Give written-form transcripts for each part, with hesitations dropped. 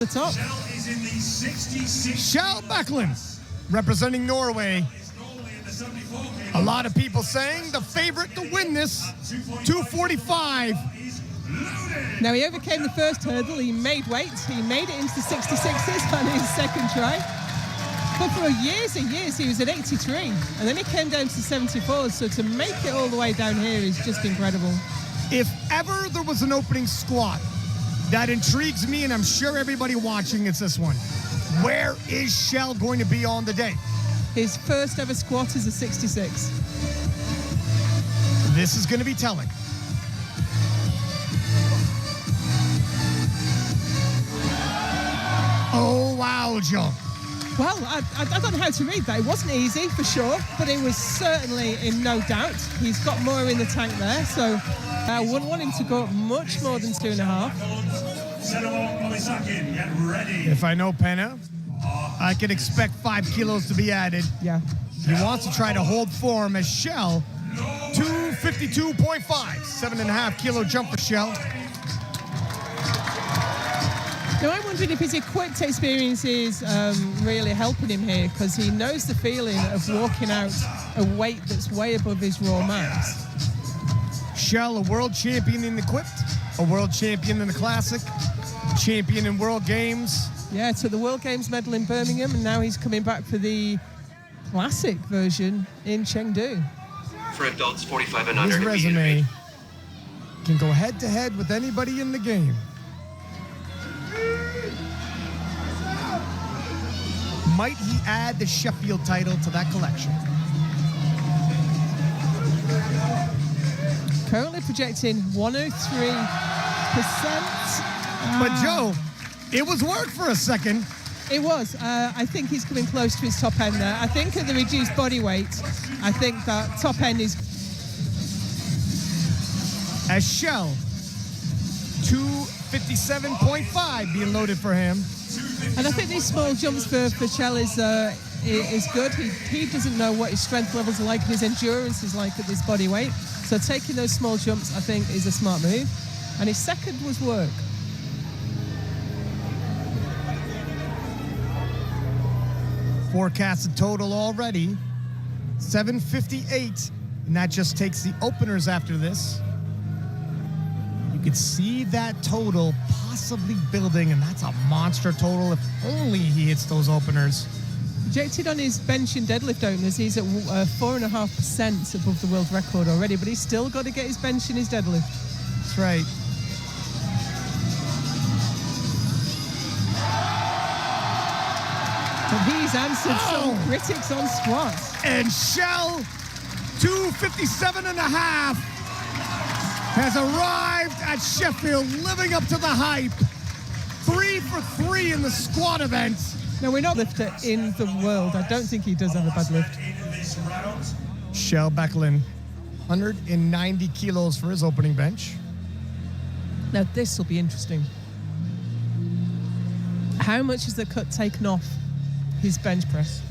The top. Kjell Bakkelund, representing Norway. A lot of people saying the favorite to win this, 245. Now, he overcame the first hurdle. He made weight. He made it into the 66s on his second try. But for years and years, he was at 83. And then he came down to 74s. So to make it all the way down here is just incredible. If ever there was an opening squat that intrigues me, and I'm sure everybody watching, it's this one. Where is Kjell going to be on the day? His first ever squat is a 66. This is going to be telling. Oh, wow, jump. Well, I don't know how to read that. It wasn't easy, for sure, but it was certainly in no doubt. He's got more in the tank there, so I wouldn't want him to go up much more than 2.5. If I know Penna, I can expect 5 kilos to be added. Yeah. He wants to try to hold form as Kjell. 252.5, 7.5 kilo jump for Kjell. Now, I'm wondering if his equipped experience is really helping him here, because he knows the feeling of walking out a weight that's way above his raw max. Kjell, a world champion in equipped, a world champion in the classic, champion in World Games. Yeah, took the World Games medal in Birmingham, and now he's coming back for the classic version in Chengdu. For adults 45 and under. His resume can go head-to-head with anybody in the game. Might he add the Sheffield title to that collection? Currently projecting 103%. But Joe, it was work for a second. It was. I think he's coming close to his top end there. I think at the reduced body weight, I think that top end is... As Kjell, 257.5 being loaded for him. And I think these small jumps for Kjell is good. He doesn't know what his strength levels are like and his endurance is like at this body weight. So taking those small jumps, I think, is a smart move. And his second was work. Forecasted total already, 758. And that just takes the openers after this. You could see that total possibly building, and that's a monster total if only he hits those openers. Projected on his bench and deadlift openers, he's at 4.5% above the world record already, but he's still got to get his bench and his deadlift. That's right. But he's answered some critics on squats. And Kjell, 257.5, has arrived at Sheffield, living up to the hype. 3 for 3 in the squat event. Now, we're not lifter in the world. I don't think he does have a bad lift. Kjell Bakkelund, 190 kilos for his opening bench. Now, this will be interesting. How much is the cut taken off his bench press?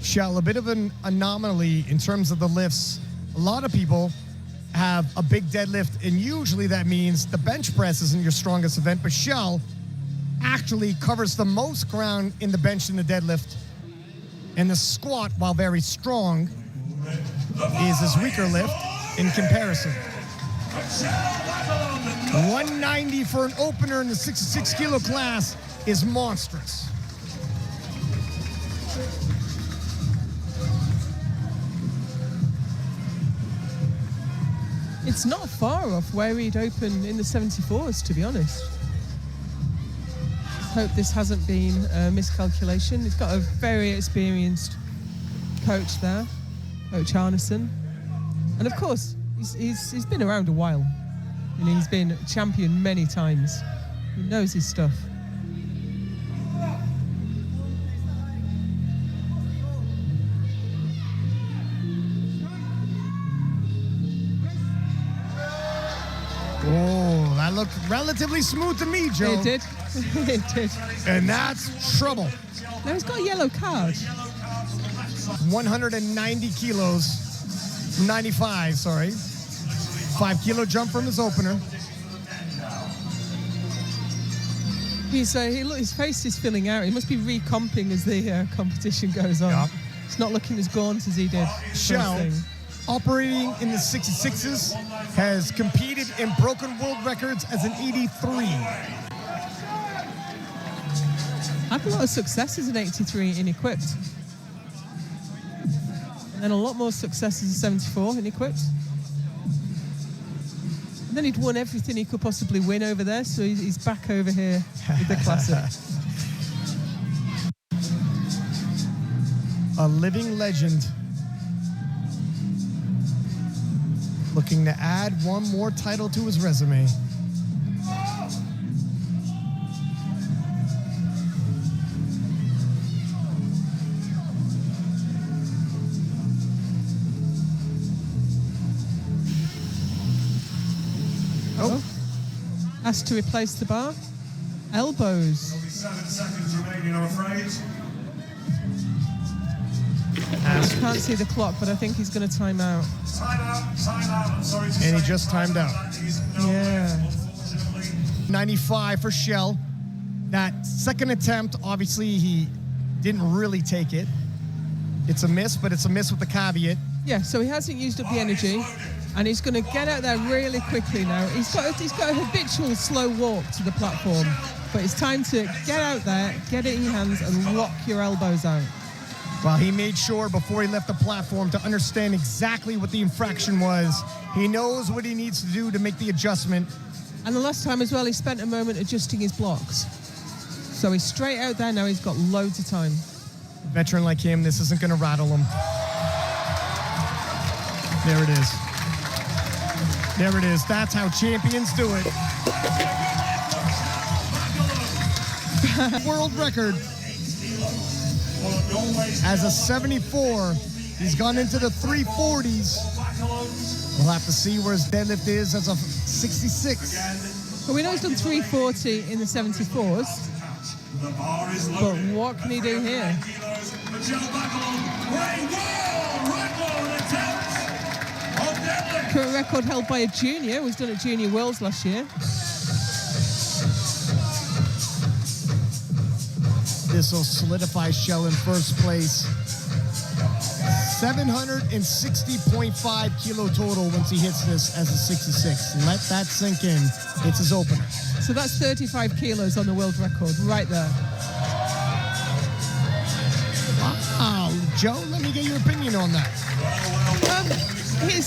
Kjell, a bit of an anomaly in terms of the lifts. A lot of people have a big deadlift, and usually that means the bench press isn't your strongest event, but Kjell actually covers the most ground in the bench and the deadlift. And the squat, while very strong, is his weaker lift in comparison. 190 for an opener in the 66 kilo class is monstrous. It's not far off where he'd open in the 74s, to be honest. Hope this hasn't been a miscalculation. He's got a very experienced coach there, Coach Arneson. And of course, he's been around a while. You know, he's been champion many times. He knows his stuff. Oh, that looked relatively smooth to me, Joe. It did. It did. And that's trouble. Now he's got a yellow card. 190 kilos, 95, sorry. 5 kilo jump from his opener. His face is filling out. He must be recomping as the competition goes on. Yep. It's not looking as gaunt as he did. Kjell, operating in the 66s, has competed and broken world records as an 83. Had a lot of success as an 83 in equipped. And then a lot more success as a 74 in equipped. And then he'd won everything he could possibly win over there, so he's back over here with the classic. A living legend. Looking to add one more title to his resume. Oh. Asked to replace the bar. Elbows. There'll be 7 seconds remaining, I'm afraid. Can't see the clock, but I think he's going to time out. Time out. I'm sorry to say. And he just timed out. Yeah. Unfortunately. 95 for Kjell. That second attempt, obviously, he didn't really take it. It's a miss, but it's a miss with the caveat. Yeah, so he hasn't used up the energy, and he's going to get out there really quickly now. He's got a habitual slow walk to the platform, but it's time to get out there, get it in your hands, and lock your elbows out. Well, he made sure before he left the platform to understand exactly what the infraction was. He knows what he needs to do to make the adjustment. And the last time as well, he spent a moment adjusting his blocks. So he's straight out there now. He's got loads of time. A veteran like him, this isn't going to rattle him. There it is. There it is. That's how champions do it. World record. As a 74, he's gone into the 340s. We'll have to see where his deadlift is as a 66. Well, we know he's done 340 in the 74s. But what can he do here? Current record held by a junior, who's done at Junior Worlds last year. This will solidify Kjell in first place. 760.5 kilo total once he hits this as a 66. Let that sink in. It's his opener. So that's 35 kilos on the world record, right there. Wow, Joe, let me get your opinion on that. He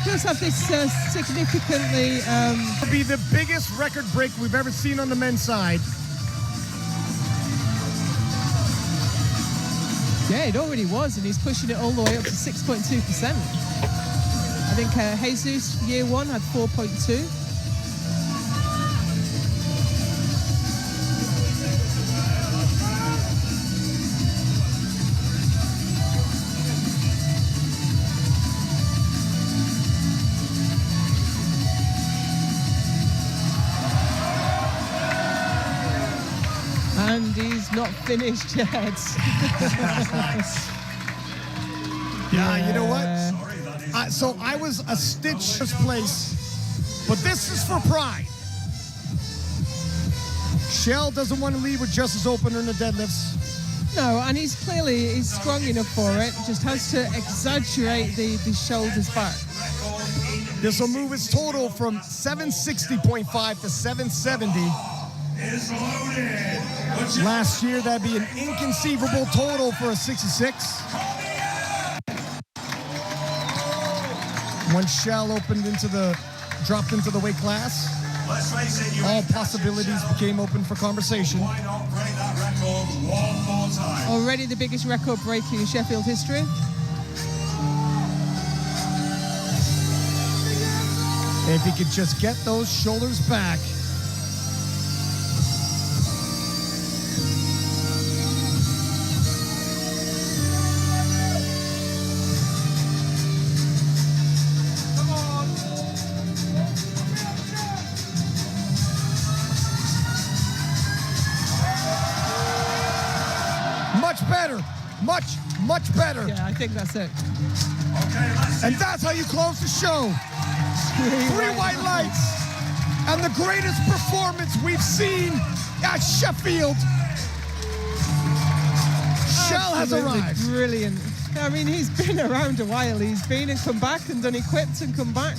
does have this significantly... It'll be the biggest record break we've ever seen on the men's side. Yeah, it already was, and he's pushing it all the way up to 6.2%. I think Jesus, year one, had 4.2. And he's not finished yet. Yeah, you know what? So I was a stitch first place, but this is for pride. Kjell doesn't want to leave with just his opener in the deadlifts. No, and he's strong enough for it. Just has to exaggerate the shoulders back. This will move his total from 760.5 to 770. Last year, that'd be an inconceivable total for a 66. When Kjell dropped into the weight class, all possibilities became open for conversation. Why not break that record one more time? Already the biggest record breaking in Sheffield history. If he could just get those shoulders back. Much better. Yeah, I think that's it. And that's how you close the show. 3 white lights. and the greatest performance we've seen at Sheffield. Kjell has Absolutely arrived. brilliant. I mean, he's been around a while. He's been and come back and done equipped and come back.